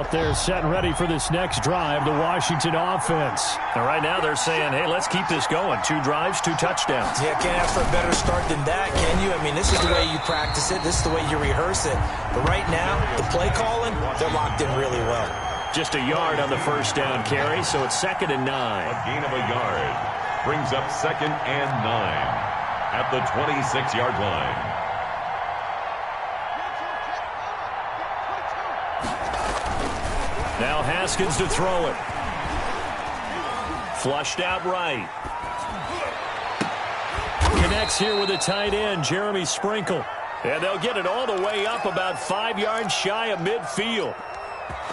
out there set and ready for this next drive, the Washington offense. And right now they're saying, hey, let's keep this going. 2 drives, 2 touchdowns. Yeah, can't ask for a better start than that, can you? I mean, this is the way you practice it. This is the way you rehearse it. But right now, the play calling, they're locked in really well. Just a yard on the first down carry, so it's 2nd and 9. A gain of a yard brings up 2nd and 9 at the 26-yard line. Now Haskins to throw it. Flushed out right. Connects here with a tight end, Jeremy Sprinkle. And they'll get it all the way up about 5 yards shy of midfield.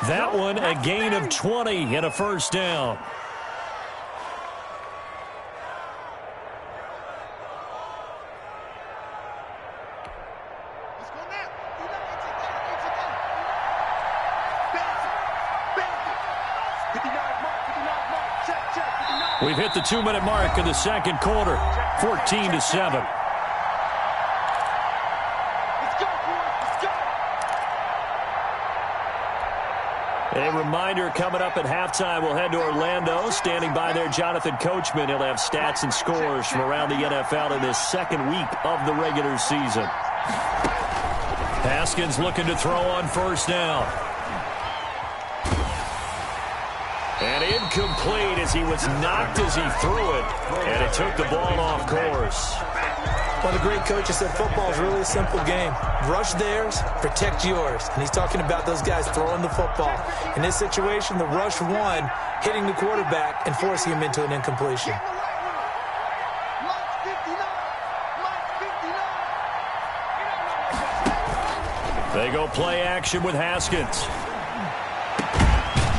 That one a gain of 20 and a first down. We've hit the 2-minute mark in the second quarter, 14-7. A reminder coming up at halftime, we'll head to Orlando. Standing by there, Jonathan Coachman. He'll have stats and scores from around the NFL in this second week of the regular season. Haskins looking to throw on first down. And incomplete as he was knocked as he threw it. And it took the ball off course. Well, the great coach has said football is really a simple game. Rush theirs, protect yours. And he's talking about those guys throwing the football. In this situation, the rush won, hitting the quarterback and forcing him into an incompletion. They go play action with Haskins.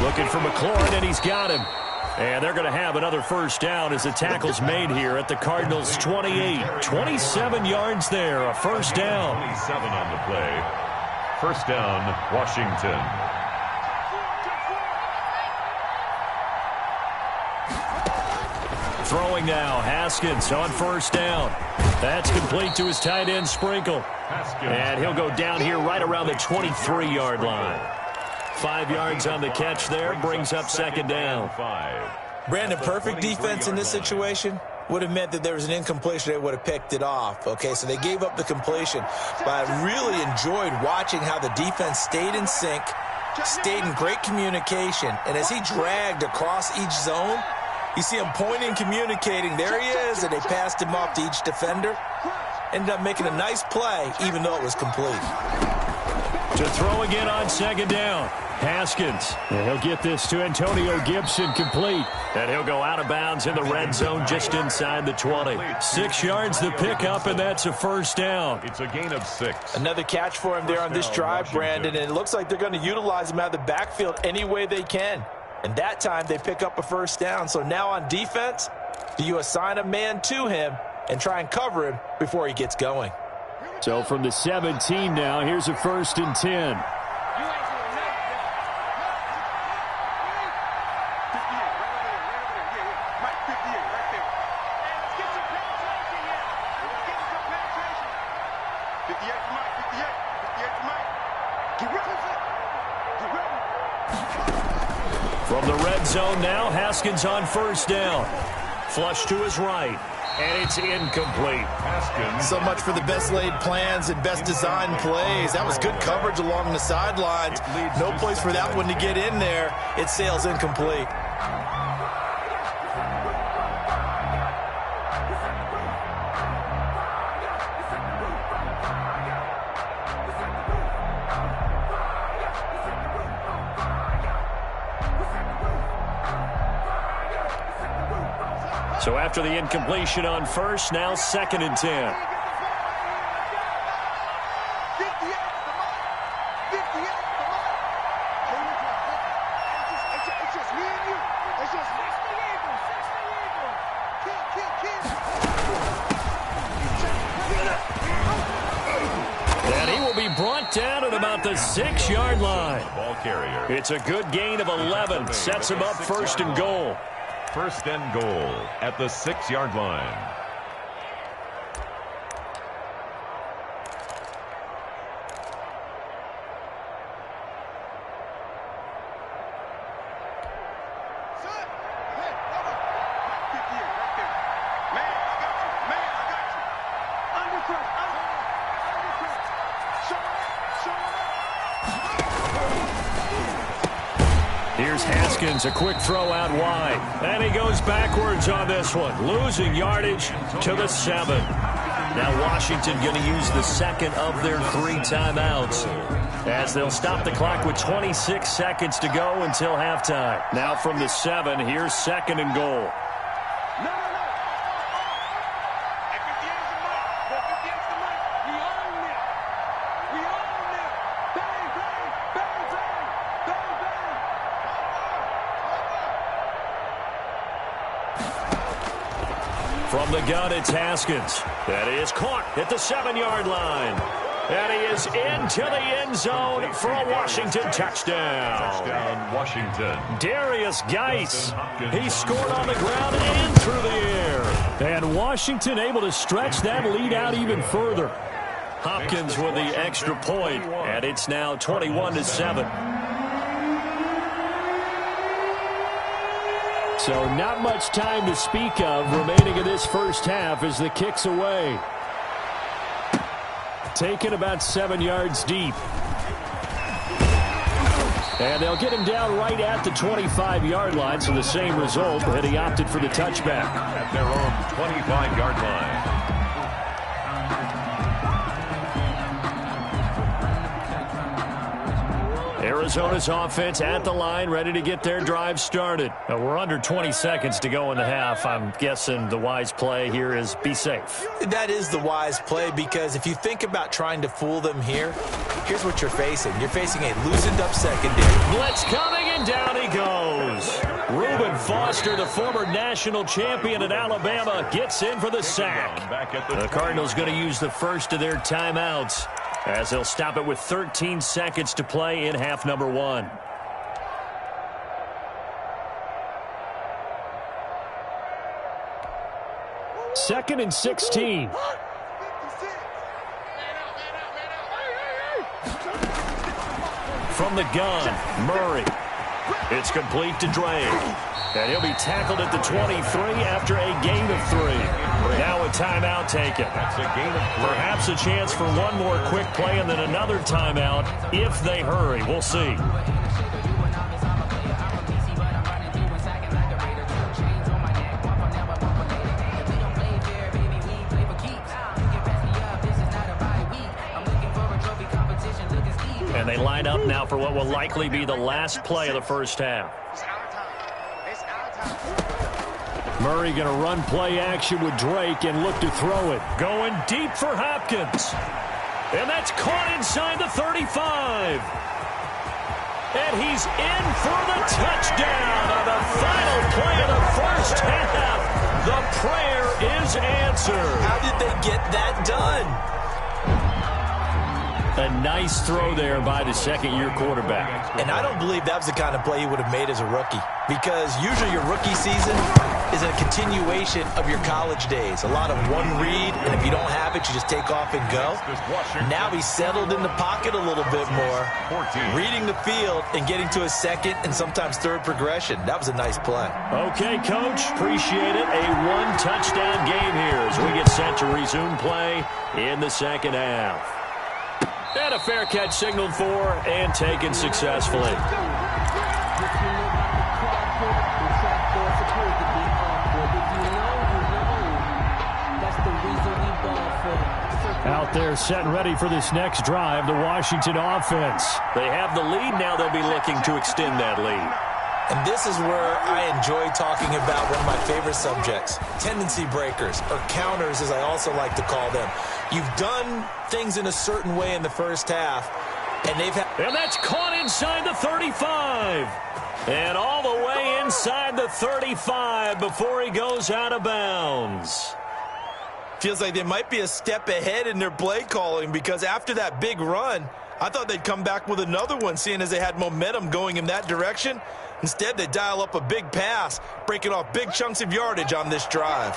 Looking for McLaurin, and he's got him. And they're going to have another first down as the tackle's made here at the Cardinals' 28. 27 yards there, a first down. 27 on the play. First down, Washington. Throwing now, Haskins on first down. That's complete to his tight end, Sprinkle. And he'll go down here right around the 23-yard line. 5 yards on the catch there, brings up second down. Brandon, perfect defense in this situation would have meant that there was an incompletion. They would have picked it off. Okay, so they gave up the completion. But I really enjoyed watching how the defense stayed in sync, stayed in great communication. And as he dragged across each zone, you see him pointing, communicating. There he is, and they passed him off to each defender. Ended up making a nice play, even though it was complete. To throw again on second down. Haskins. And he'll get this to Antonio Gibson complete. And he'll go out of bounds in the red zone just inside the 20. 6 yards the pickup, and that's a first down. It's a gain of 6. Another catch for him there on this drive, Brandon, and it looks like they're going to utilize him out of the backfield any way they can. And that time they pick up a first down. So now on defense, do you assign a man to him and try and cover him before he gets going? So from the 17 now, here's a 1st and 10. From the red zone now, Haskins on first down. Flush to his right. And it's incomplete. Haskins. So much for the best laid plans and best designed plays. That was good coverage along the sidelines. No place for that one to get in there. It sails incomplete. So after the incompletion on first, now 2nd and 10. And he will be brought down at about the 6-yard line. Ball carrier. It's a good gain of 11. Sets him up 1st and goal. 1st and goal at the 6-yard line. Here's Haskins, a quick throw out wide. And he goes backwards on this one, losing yardage to the 7. Now Washington going to use the second of their 3 timeouts, as they'll stop the clock with 26 seconds to go until halftime. Now from the 7, here's 2nd and goal. From the gun, it's Haskins. That is caught at the 7-yard line. And he is into the end zone for a Washington touchdown. Touchdown, Washington. Darius Geis. He scored on the ground and through the air. And Washington able to stretch that lead out even further. Hopkins with the extra point, and it's now 21-7. So not much time to speak of remaining in this first half as the kick's away. Taken about 7 yards deep. And they'll get him down right at the 25-yard line, so the same result, but he opted for the touchback. At their own 25-yard line. Arizona's offense at the line, ready to get their drive started. We're under 20 seconds to go in the half. I'm guessing the wise play here is be safe. That is the wise play, because if you think about trying to fool them here, here's what you're facing. You're facing a loosened up secondary. Blitz coming, and down he goes. Reuben Foster, the former national champion at Alabama, gets in for the sack. The Cardinals going to use the first of their timeouts, as they'll stop it with 13 seconds to play in half number 1. Second and 16. From the gun, Murray. It's complete to Drake. And he'll be tackled at the 23 after a gain of 3. Now a timeout taken. Perhaps a chance for one more quick play and then another timeout if they hurry. We'll see. And they line up now for what will likely be the last play of the first half. Murray going to run play action with Drake and look to throw it. Going deep for Hopkins. And that's caught inside the 35. And he's in for the touchdown on the final play of the first half. The prayer is answered. How did they get that done? A nice throw there by the second-year quarterback. And I don't believe that was the kind of play he would have made as a rookie, because usually your rookie season is a continuation of your college days. A lot of one read, and if you don't have it, you just take off and go. Now he's settled in the pocket a little bit more, reading the field and getting to a second and sometimes third progression. That was a nice play. Okay, Coach, appreciate it. A one-touchdown game here as we get set to resume play in the second half. And a fair catch signaled for and taken successfully. Out there set and ready for this next drive, the Washington offense. They have the lead now. They'll be looking to extend that lead. And this is where I enjoy talking about one of my favorite subjects, tendency breakers, or counters as I also like to call them. You've done things in a certain way in the first half, and they've had... And that's caught inside the 35. And all the way inside the 35 before he goes out of bounds. Feels like they might be a step ahead in their play calling, because after that big run, I thought they'd come back with another one, seeing as they had momentum going in that direction. Instead, they dial up a big pass, breaking off big chunks of yardage on this drive.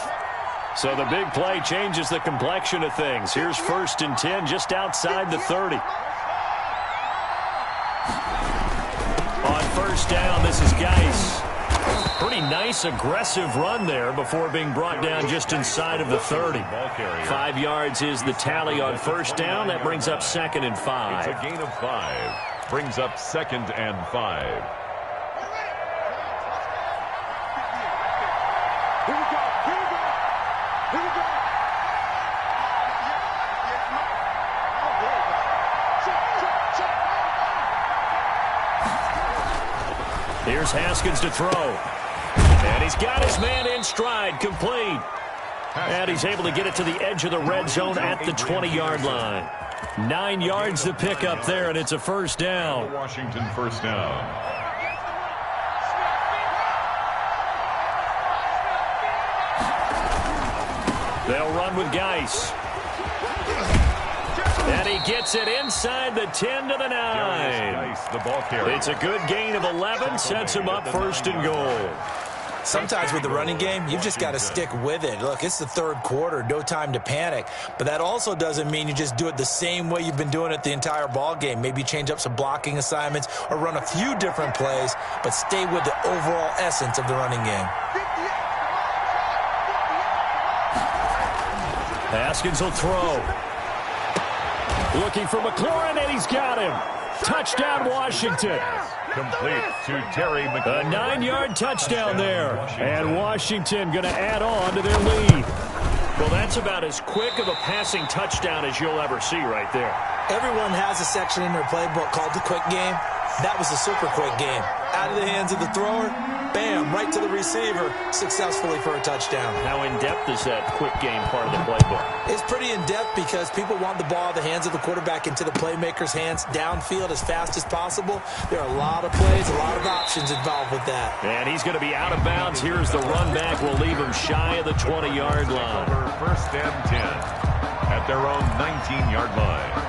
So the big play changes the complexion of things. Here's 1st and 10 just outside the 30. On first down, this is Geis. Pretty nice, aggressive run there before being brought down just inside of the 30. 5 yards is the tally on first down. That brings up 2nd and 5. It's a gain of 5. Brings up 2nd and 5. Here's Haskins to throw. And he's got his man in stride, complete. And he's able to get it to the edge of the red zone at the 20-yard line. 9 yards to pick up there, and it's a first down. Washington first down. They'll run with Geis. And he gets it inside the 10 to the 9. It's a good gain of 11, sets him up first and goal. Sometimes with the running game, you've just got to stick with it. Look, it's the third quarter, no time to panic. But that also doesn't mean you just do it the same way you've been doing it the entire ball game. Maybe change up some blocking assignments or run a few different plays, but stay with the overall essence of the running game. Haskins will throw. Looking for McLaurin, and he's got him. Touchdown, Washington. Complete to Terry McLaurin. A 9-yard touchdown there. And Washington going to add on to their lead. Well, that's about as quick of a passing touchdown as you'll ever see right there. Everyone has a section in their playbook called the quick game. That was a super quick game. Out of the hands of the thrower, bam, right to the receiver, successfully for a touchdown. How in-depth is that quick game part of the playbook? It's pretty in-depth because people want the ball out of the hands of the quarterback into the playmaker's hands downfield as fast as possible. There are a lot of plays, a lot of options involved with that. And he's going to be out of bounds. Here's the run back. We'll leave him shy of the 20-yard line. First and 10 at their own 19-yard line.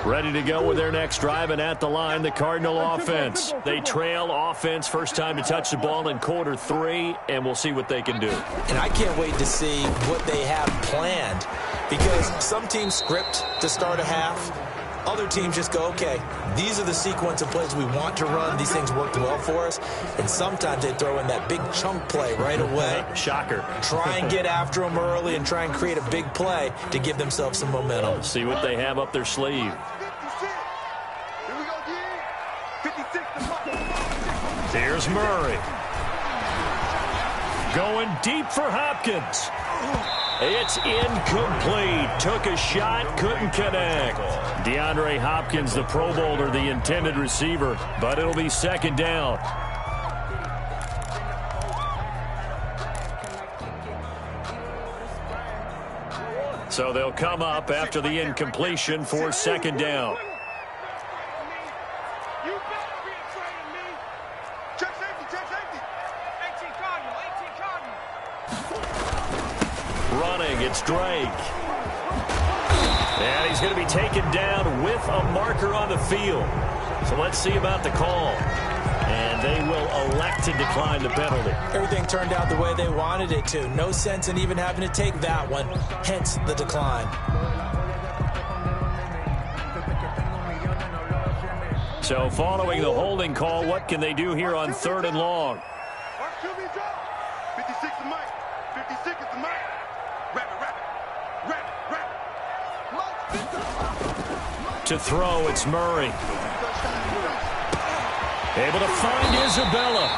Ready to go with their next drive, and at the line, the Cardinal offense. They trail offense, first time to touch the ball in quarter 3, and we'll see what they can do. And I can't wait to see what they have planned, because some teams script to start a half. Other teams just go, okay, these are the sequence of plays we want to run. These things worked well for us. And sometimes they throw in that big chunk play right away. Shocker. Try and get after them early and try and create a big play to give themselves some momentum. See what they have up their sleeve. Here's Murray. Going deep for Hopkins. It's incomplete. Took a shot, couldn't connect. DeAndre Hopkins, the Pro Bowler, the intended receiver, but it'll be second down. So they'll come up after the incompletion for second down. Running, it's Drake. And he's going to be taken down with a marker on the field. So let's see about the call. And they will elect to decline the penalty. Everything turned out the way they wanted it to. No sense in even having to take that one, hence the decline. So following the holding call, what can they do here on 3rd and long? 56 is Mike. 56 is the Mike. To throw, it's Murray. Able to find Isabella.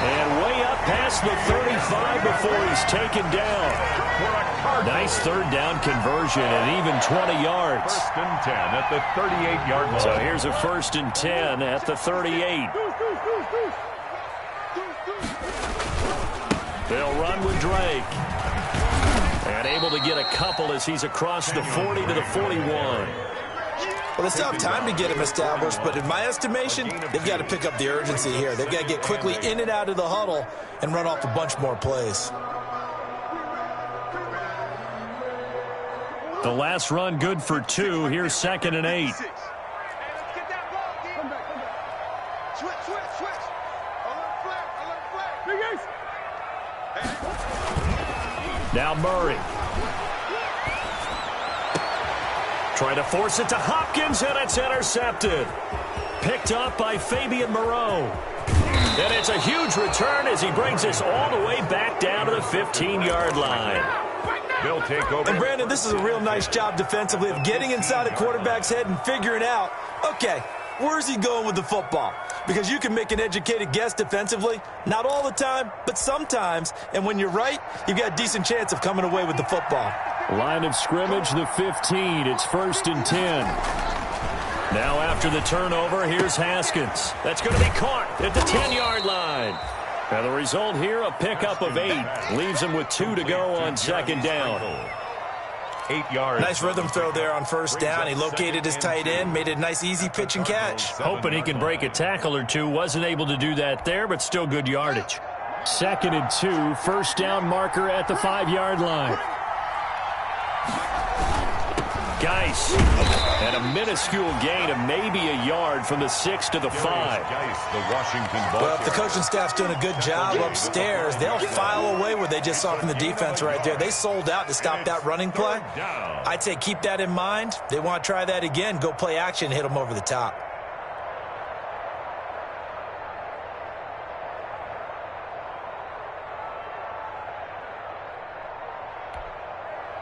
And way up past the 35 before he's taken down. Nice third down conversion and even 20 yards. First and 10 at the 38-yard line. So here's a first and 10 at the 38. They'll run with Drake. And able to get a couple as he's across the 40 to the 41. Well, they still have time to get him established, but in my estimation, they've got to pick up the urgency here. They've got to get quickly in and out of the huddle and run off a bunch more plays. The last run good for 2. Here's 2nd and 8. Now Murray. Trying to force it to Hopkins, and it's intercepted. Picked up by Fabian Moreau. And it's a huge return as he brings us all the way back down to the 15-yard line. They'll take over. And, Brandon, this is a real nice job defensively of getting inside a quarterback's head and figuring out, okay, where's he going with the football? Because you can make an educated guess defensively. Not all the time, but sometimes. And when you're right, you've got a decent chance of coming away with the football. Line of scrimmage, the 15. It's 1st and 10. Now after the turnover, here's Haskins. That's going to be caught at the 10-yard line. And the result here, a pickup of 8. Leaves him with 2 to go on 2nd down. 8 yards. Nice rhythm throw there on 1st down. He located his tight end, made it a nice, easy pitch and catch. Hoping he can break a tackle or two. Wasn't able to do that there, but still good yardage. 2nd and 2. 1st down marker at the 5-yard line. Geis. And a minuscule gain of maybe a yard from the 6 to the 5. The Washington ball. Well, if the coaching staff's doing a good job upstairs, they'll file away what they just saw from the defense right there. They sold out to stop that running play. I'd say keep that in mind. They want to try that again. Go play action, hit them over the top.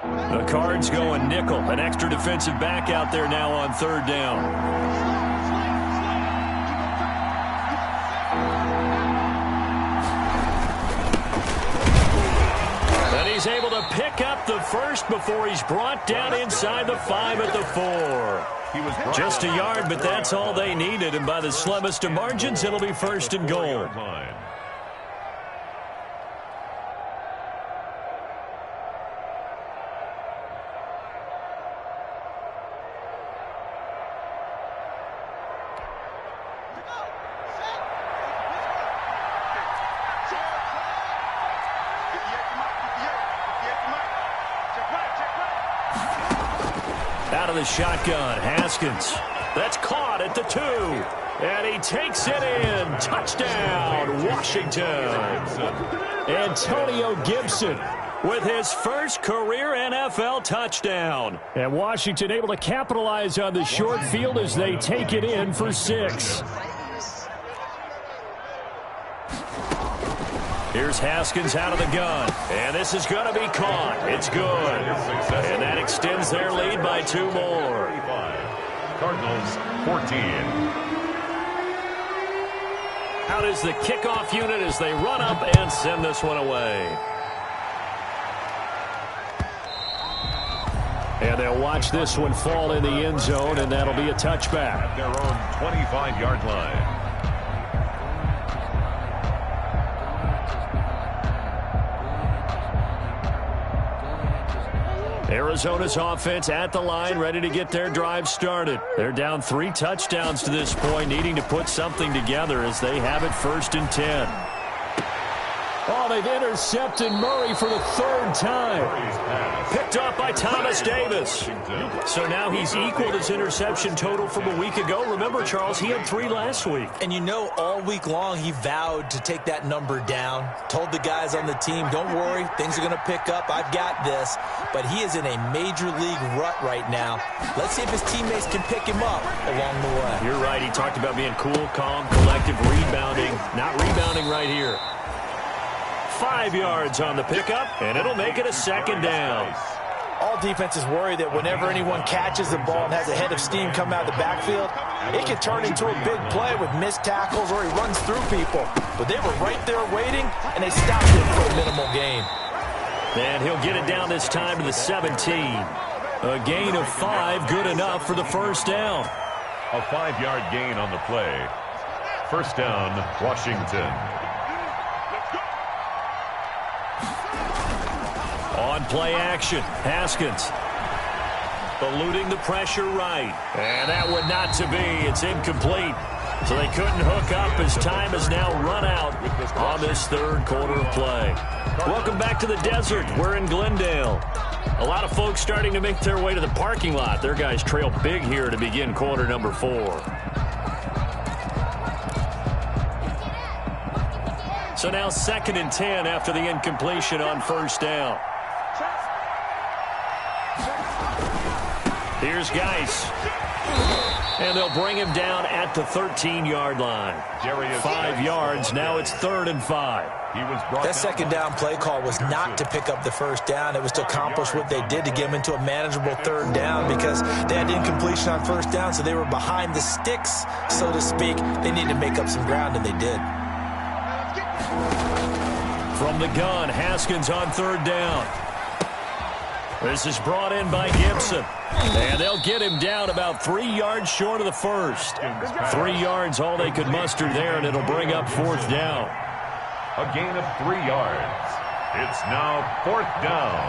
The Cards going nickel. An extra defensive back out there now on 3rd down. And he's able to pick up the first before he's brought down inside the 5 at the 4. Just a yard, but that's all they needed. And by the slimmest of margins, it'll be 1st and goal. Out of the shotgun, Haskins. That's caught at the 2. And he takes it in. Touchdown, Washington. Antonio Gibson with his first career NFL touchdown. And Washington able to capitalize on the short field as they take it in for 6. Here's Haskins out of the gun. And this is going to be caught. It's good. And that extends their lead by 2 more. Cardinals 14. Out is the kickoff unit as they run up and send this one away. And they'll watch this one fall in the end zone, and that'll be a touchback. At their own 25-yard line. Arizona's offense at the line, ready to get their drive started. They're down 3 touchdowns to this point, needing to put something together as they have it 1st and 10. Oh, they've intercepted Murray for the 3rd time. Picked up by Thomas Davis. So now he's equaled his interception total from a week ago. Remember, Charles, he had 3 last week. And you know, all week long he vowed to take that number down. Told the guys on the team, don't worry, things are going to pick up. I've got this. But he is in a major league rut right now. Let's see if his teammates can pick him up along the way. You're right. He talked about being cool, calm, collective, rebounding. Not rebounding right here. 5 yards on the pickup, and it'll make it a 2nd down. All defenses worry that whenever anyone catches the ball and has a head of steam come out of the backfield, it can turn into a big play with missed tackles or he runs through people. But they were right there waiting, and they stopped him for a minimal gain. And he'll get it down this time to the 17. A gain of 5, good enough for the 1st down. A 5-yard gain on the play. 1st down, Washington. On play action, Haskins eluding the pressure right. And that one not to be. It's incomplete. So they couldn't hook up as time has now run out on this 3rd quarter of play. Welcome back to the desert. We're in Glendale. A lot of folks starting to make their way to the parking lot. Their guys trail big here to begin quarter number 4. So now 2nd and 10 after the incompletion on 1st down. Here's Geis. And they'll bring him down at the 13-yard line. 5 yards. Now it's 3rd and 5. That second down play call was not to pick up the first down. It was to accomplish what they did to get them into a manageable 3rd down because they had incompletion on 1st down, so they were behind the sticks, so to speak. They needed to make up some ground, and they did. From the gun, Haskins on 3rd down. This is brought in by Gibson. And they'll get him down about 3 yards short of the first. 3 yards, all they could muster there, and it'll bring up 4th down. A gain of 3 yards. It's now 4th down.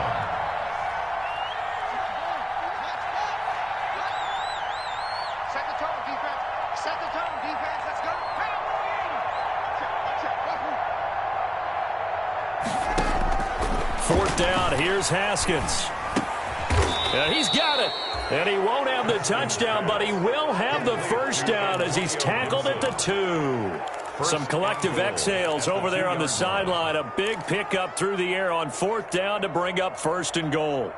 Set the tone, defense. Set the tone, defense. Let's go. Fourth down. Here's Haskins. And he's got it. And he won't have the touchdown, but he will have the first down as he's tackled at the 2. Some collective exhales over there on the sideline. A big pickup through the air on 4th down to bring up 1st and goal.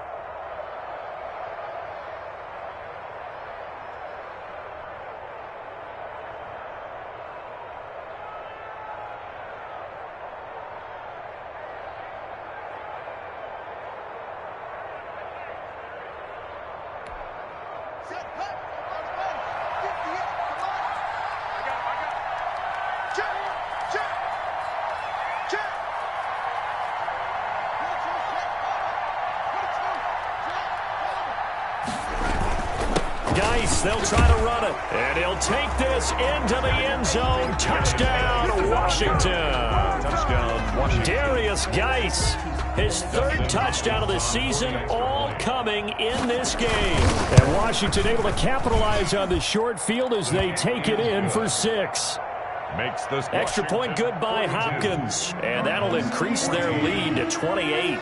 They'll try to run it. And he'll take this into the end zone. Touchdown, Washington. Touchdown, Washington. Darius Geis, his 3rd touchdown of the season, all coming in this game. And Washington able to capitalize on the short field as they take it in for 6. Makes this extra point good by Hopkins. And that'll increase their lead to 28.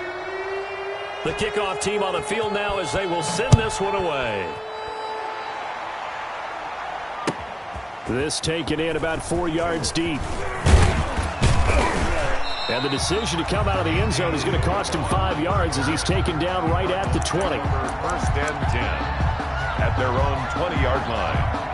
The kickoff team on the field now as they will send this one away. This taken in about 4 yards deep. And the decision to come out of the end zone is going to cost him 5 yards as he's taken down right at the 20. 1st and 10 at their own 20-yard line.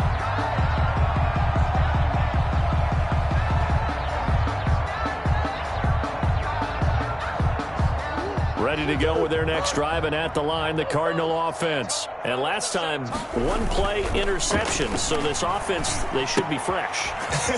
Ready to go with their next drive, and at the line, the Cardinal offense. And last time, 1-play interception, so this offense, they should be fresh.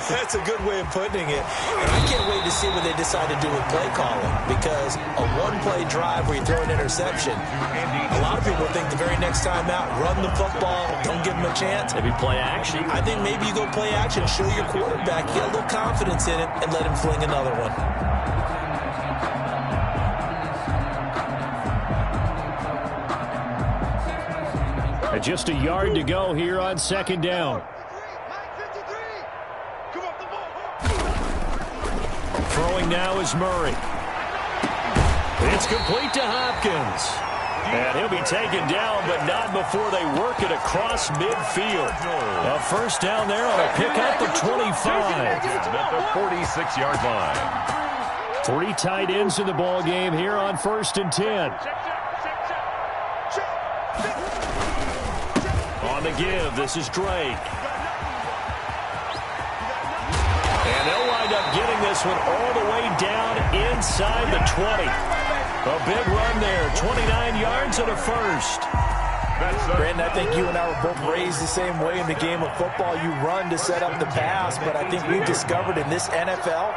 That's a good way of putting it. And I can't wait to see what they decide to do with play calling, because a 1-play drive where you throw an interception, a lot of people think the very next time out, run the football, don't give them a chance. Maybe play action. I think maybe you go play action, show your quarterback, get a little confidence in it, and let him fling another one. Just a yard to go here on 2nd down. Throwing now is Murray. It's complete to Hopkins. And he'll be taken down, but not before they work it across midfield. A 1st down there on a pickup of 25. At the 46-yard line. 3 tight ends in the ball game here on 1st and 10. On the give, this is Drake. And they'll wind up getting this one all the way down inside the 20. A big run there, 29 yards and a 1st. Brandon, I think you and I were both raised the same way in the game of football. You run to set up the pass, but I think we've discovered in this NFL,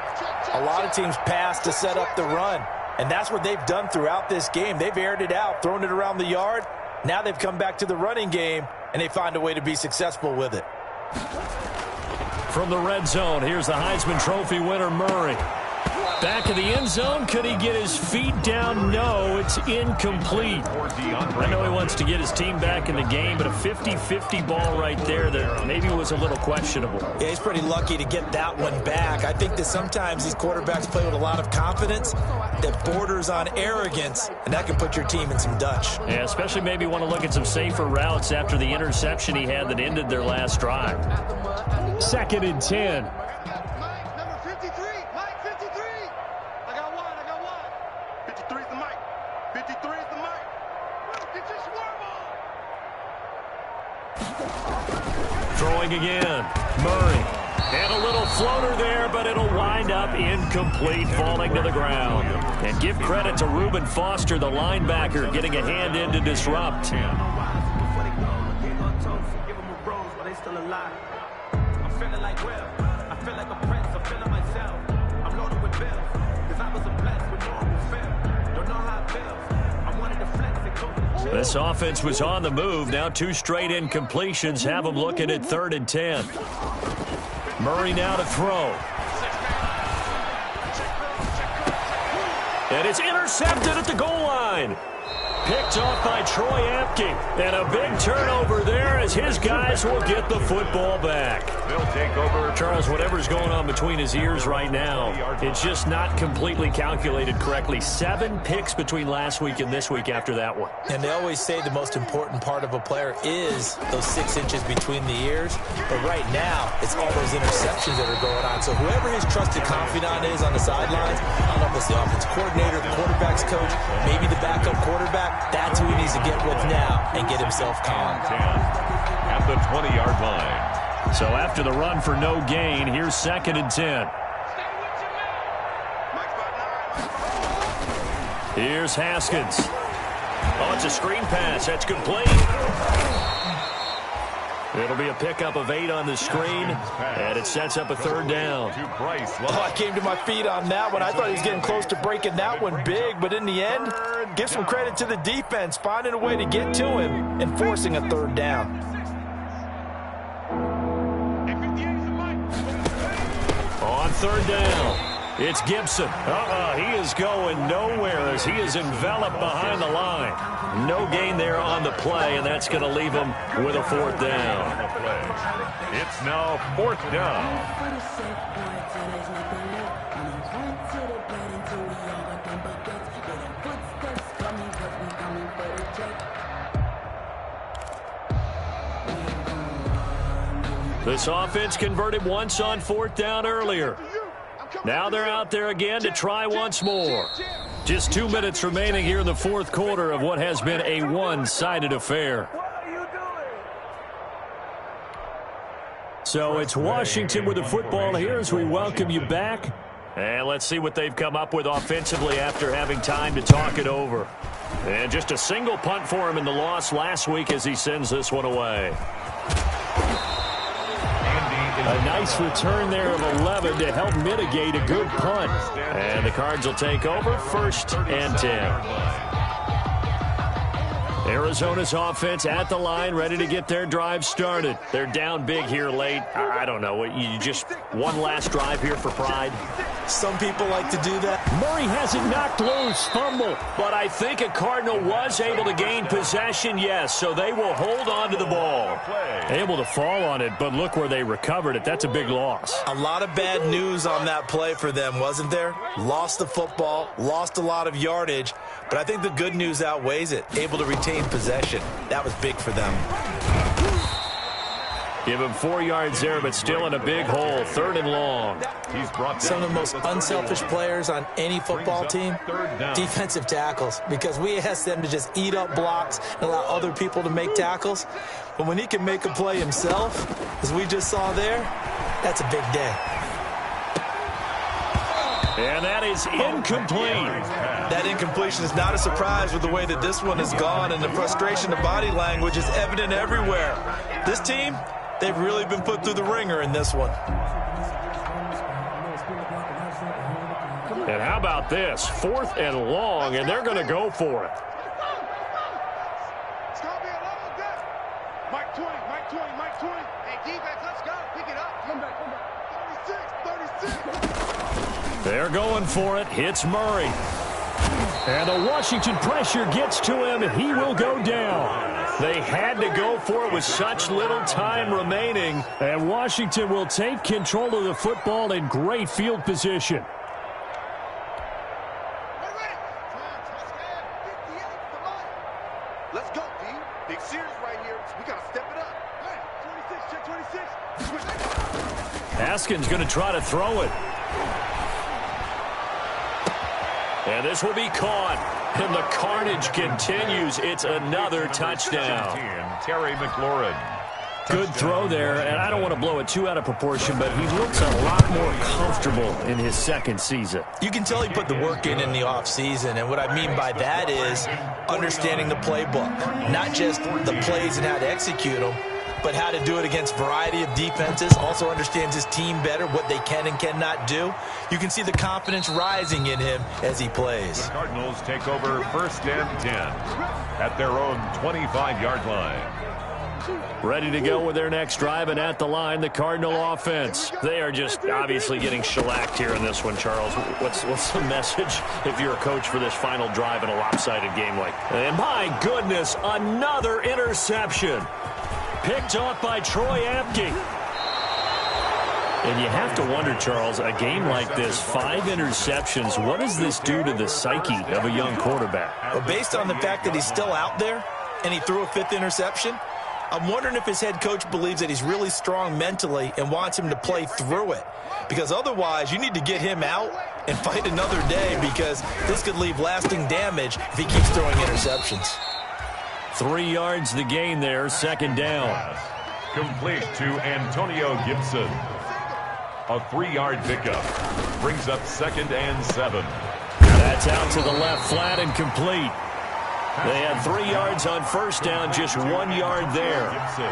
a lot of teams pass to set up the run. And that's what they've done throughout this game. They've aired it out, thrown it around the yard. Now they've come back to the running game, and they find a way to be successful with it. From the red zone, here's the Heisman Trophy winner, Murray. Back in the end zone, could he get his feet down? No, it's incomplete. I know he wants to get his team back in the game, but a 50-50 ball right there that maybe was a little questionable. Yeah, he's pretty lucky to get that one back. I think that sometimes these quarterbacks play with a lot of confidence that borders on arrogance, and that can put your team in some Dutch. Yeah, especially maybe want to look at some safer routes after the interception he had that ended their last drive. 2nd and 10. Throwing again. Murray. And a little floater there, but it'll wind up incomplete, falling to the ground. And give credit to Reuben Foster, the linebacker, getting a hand in to disrupt. This offense was on the move. Now 2 straight incompletions have them looking at 3rd and 10. Murray now to throw. And it's intercepted at the goal line. Picked off by Troy Apke. And a big turnover there as his guys will get the football back. They'll take over. Charles, whatever's going on between his ears right now, it's just not completely calculated correctly. 7 picks between last week and this week after that one. And they always say the most important part of a player is those 6 inches between the ears. But right now, it's all those interceptions that are going on. So whoever his trusted confidant is on the sidelines, I don't know if it's the offensive coordinator, the quarterback's coach, maybe the backup quarterback, that's who he needs to get with now and get himself calm. At the 20-yard line. So after the run for no gain, here's 2nd and 10. Here's Haskins. Oh, it's a screen pass. That's complete. It'll be a pickup of 8 on the screen, and it sets up a 3rd down. Oh, I came to my feet on that one. I thought he was getting close to breaking that one big, but in the end, give some credit to the defense, finding a way to get to him and forcing a 3rd down. On 3rd down, it's Gibson. He is going nowhere as he is enveloped behind the line. No gain there on the play, and that's going to leave him with a 4th down. It's now 4th down. This offense converted once on 4th down earlier. Now they're out there again to try once more. Just 2 minutes remaining here in the 4th quarter of what has been a one-sided affair. So it's Washington with the football here as we welcome you back. And let's see what they've come up with offensively after having time to talk it over. And just a single punt for him in the loss last week as he sends this one away. A nice return there of 11 to help mitigate a good punt. And the Cards will take over 1st and 10. Arizona's offense at the line, ready to get their drive started. They're down big here late. I don't know. You just one last drive here for pride? Some people like to do that. Murray has it knocked loose. Fumble. But I think a Cardinal was able to gain possession, yes. So they will hold on to the ball. Able to fall on it, but look where they recovered it. That's a big loss. A lot of bad news on that play for them, wasn't there? Lost the football, lost a lot of yardage. But I think the good news outweighs it. Able to retain possession. That was big for them. Give him 4 yards there, but still in a big hole. 3rd and long. He's brought some of the most unselfish players on any football team, defensive tackles, because we ask them to just eat up blocks and allow other people to make tackles. But when he can make a play himself, as we just saw there, that's a big day. And that is incomplete. That incompletion is not a surprise with the way that this one has gone, and the frustration of body language is evident everywhere. This team, they've really been put through the ringer in this one. And how about this? 4th and long, and they're going to go for it. It's going to be a long day. Mike 20, Mike 20, Mike 20. Hey, defense, let's go. Pick it up. Come back. 36, 36. They're going for it. Hits Murray. And the Washington pressure gets to him. He will go down. They had to go for it with such little time remaining. And Washington will take control of the football in great field position. Let's go, D. Big series right here. We got to step it up. Hey, 26, check 26. Haskins going to try to throw it. And this will be caught. And the carnage continues. It's another touchdown. Terry McLaurin. Good throw there, and I don't want to blow it too out of proportion, but he looks a lot more comfortable in his second season. You can tell he put the work in the offseason, and what I mean by that is understanding the playbook, not just the plays and how to execute them, but how to do it against a variety of defenses. Also understands his team better, what they can and cannot do. You can see the confidence rising in him as he plays. The Cardinals take over 1st and 10 at their own 25-yard line. Ready to go with their next drive, and at the line, the Cardinal offense. They are just obviously getting shellacked here in this one, Charles. What's the message if you're a coach for this final drive in a lopsided game like that? And my goodness, another interception. Picked off by Troy Apke. And you have to wonder, Charles, a game like this, 5 interceptions, what does this do to the psyche of a young quarterback? Well, based on the fact that he's still out there and he threw a 5th interception, I'm wondering if his head coach believes that he's really strong mentally and wants him to play through it. Because otherwise, you need to get him out and fight another day, because this could leave lasting damage if he keeps throwing interceptions. 3 yards the gain there, 2nd down. Complete to Antonio Gibson. A 3-yard pickup. Brings up 2nd and 7. That's out to the left flat and complete. They had 3 yards on 1st down, just 1 yard there. Gibson.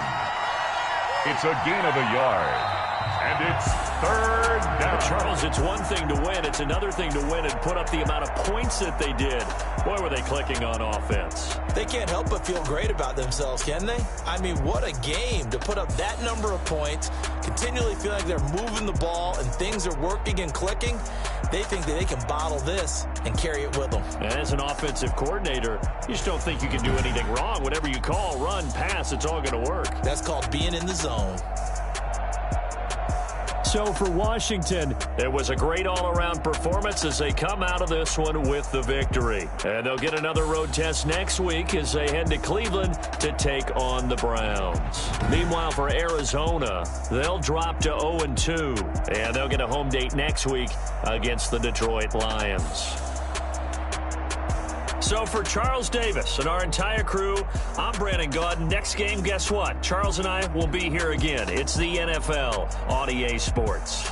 It's a gain of a yard. And it's 3rd down. Charles, it's one thing to win. It's another thing to win and put up the amount of points that they did. Boy, were they clicking on offense. They can't help but feel great about themselves, can they? I mean, what a game to put up that number of points, continually feel like they're moving the ball and things are working and clicking. They think that they can bottle this and carry it with them. And as an offensive coordinator, you just don't think you can do anything wrong. Whatever you call, run, pass, it's all going to work. That's called being in the zone. So for Washington, it was a great all-around performance as they come out of this one with the victory. And they'll get another road test next week as they head to Cleveland to take on the Browns. Meanwhile, for Arizona, they'll drop to 0-2, and they'll get a home date next week against the Detroit Lions. So for Charles Davis and our entire crew, I'm Brandon Gaudin. Next game, guess what? Charles and I will be here again. It's the NFL on EA Sports.